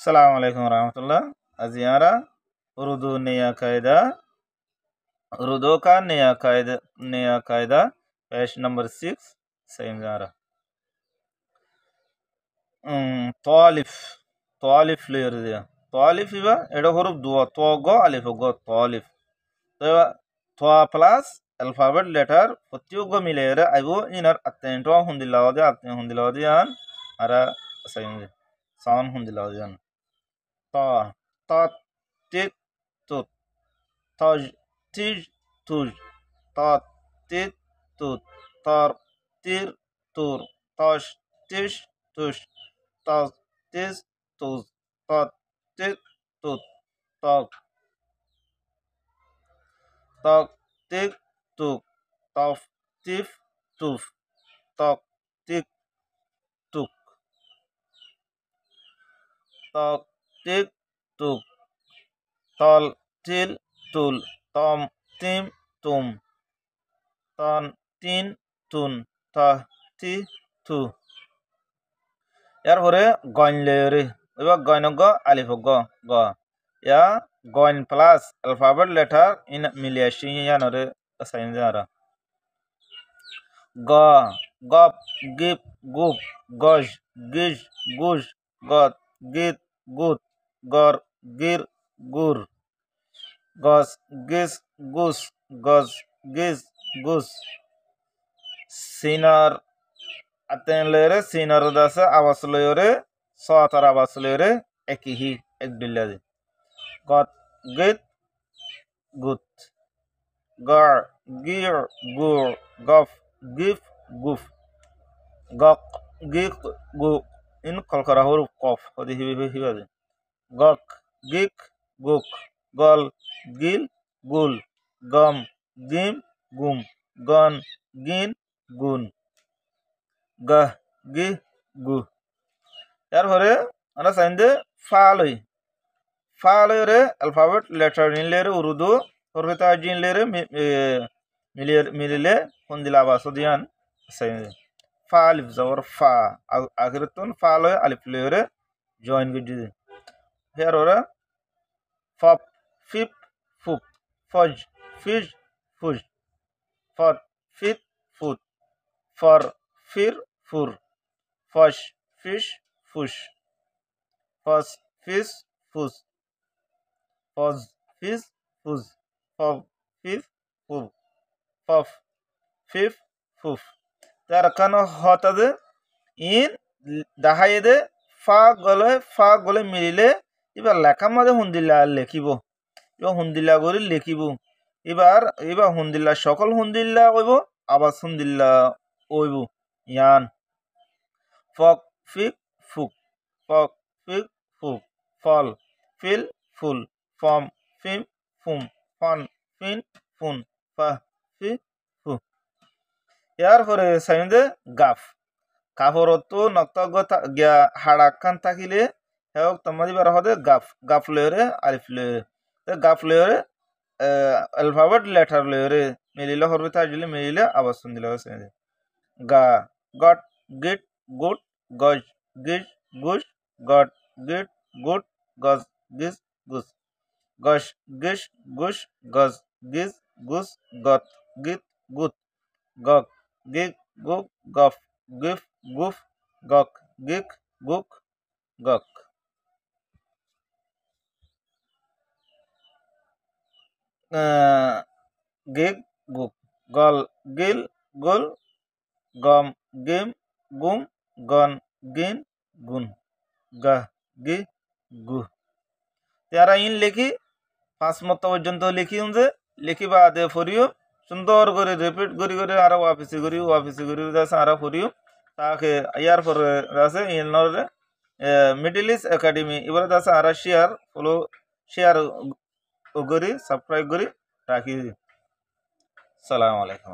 Assalamualaikum warahmatullah. Aziara Urdu Naya Qaida Urdu ka Naya Qaida page number 6 Sayamara. Talif Talif layer dia. Talif iba এটা হরফ দোয়া ত গ আলিফ গ তালিফ তো তোয়া প্লাস অ্যালফাবেট লেটার প্রত্যেক মিলে আইবো ইনার আত্তেন্টো হুন্দিলাওয়াদি আন আরা সাইন সাউন্ড হুন্দিলাওয়াদি আন তা তা টিক তুত তাজ তিজ তুজ তা তিত তুত তার তির তুর তাজ তিস তুস তাজ তিস তুজ তা তিত তুত তাক তাক তিক তুক তাফ তিফ তুফ তাক তিক তুক তাক তিক তুক তাল তিল তুল তাম তিম তুম তান তিন তুন তা তি তু এরপরে গইন লেরে এবার গইন গ আলিফ গ গ ইয়া গইন প্লাস অ্যালফাবেট লেটার ইন মিলিয়েশন ইয়ানরে সাইন জারা গ গপ গিপ গুপ গজ গিজ গুজ গত গিত গুত গর গির গুর গস গিস গুস গজ গিজ গুস সিনার আতেন লেরে সিনার দাসে আওয়াজ লয়রে সাতার আওয়াজ লয়রে একই এক দিল্লাদি গত গিত গুত গর গির গুর গফ গিফ গুফ গক গিক গু ইন কলকরা হরুফ কফ হদি হিবাদি গক গিক গুক গল গিল গুল গম গিম গুম গন গিন গুন গাহ গি গু এরপরে আমরা সাইন্দে ফালই রে অ্যালফাবেট লেটার নিলে উর্দু হরফে তাজিন লেরে মিলিলে হুন্দিলা আবাস দিয়ান সাইন্দে ফা আলিফ জবর ফা আখিরাতুন ফালই আলিফ লেরে জয়েন গদি হের ওরা ফপ ফিপ ফুপ ফজ ফিজ ফুজ ফত ফিত ফুত ফর ফির ফুর ফস ফিস ফুস ফস ফিস ফুস ফজ ফিস ফুজ ফব ফিফ ফুব ফফ ফিফ ফুফ তার কান হতাদে ইন দাহাইদে ফা গলে মিলিলে এবার লেখার মাঝে হুন্দিল্লা লেখিব এবার হুন্দিল্লা করে লেখিব এবার হুন্দিল্লা সকল হুন্দিল্লা কইব আবার হুন্দিল্লা ওইব ইয়ান ফক ফিক ফুক ফক ফিক ফুক ফল ফিল ফুল ফম ফিম ফুম ফন ফিন ফুন ফা ফি ফু ইয়ার পরে সাইন্দে গাফ কাফরতো নক্তগ গিয়া হাড়াকান থাকিলে হেওক তোমাদি বার হদে গাফ লেরে আলিফ লেরে গাফ লেরে অ্যালফাবেট লেটার লেরে মিলিলে হরবে তাজিলে মিলিলে আওয়াজ শুনদিলে সাইন্দে গা গট গিট গুট গজ গিজ গুজ গট গিট গুট গজ গিজ গুস গস গিস গুস গজ গিজ গুস গত গিত গুত গক gig Goh গফ GIF গুফ গক gig Goh গক gig Goh গল গিল গুল গম গিম গুম গন গিন গুন গাহ গি গু তারা ইন লেখি 5 মত পর্যন্ত লিখি লিখি বাদে ফরিও সুন্দর করে রিপিট করি আর অফিসে করি যাচ্ছে আর ফরিও তাকে ইয়ার পরে আছে ইনর মিডল ইস্ট একাডেমি এবারে আছে আর শেয়ার করি সাবস্ক্রাইব করি রাখি। সালামু আলাইকুম।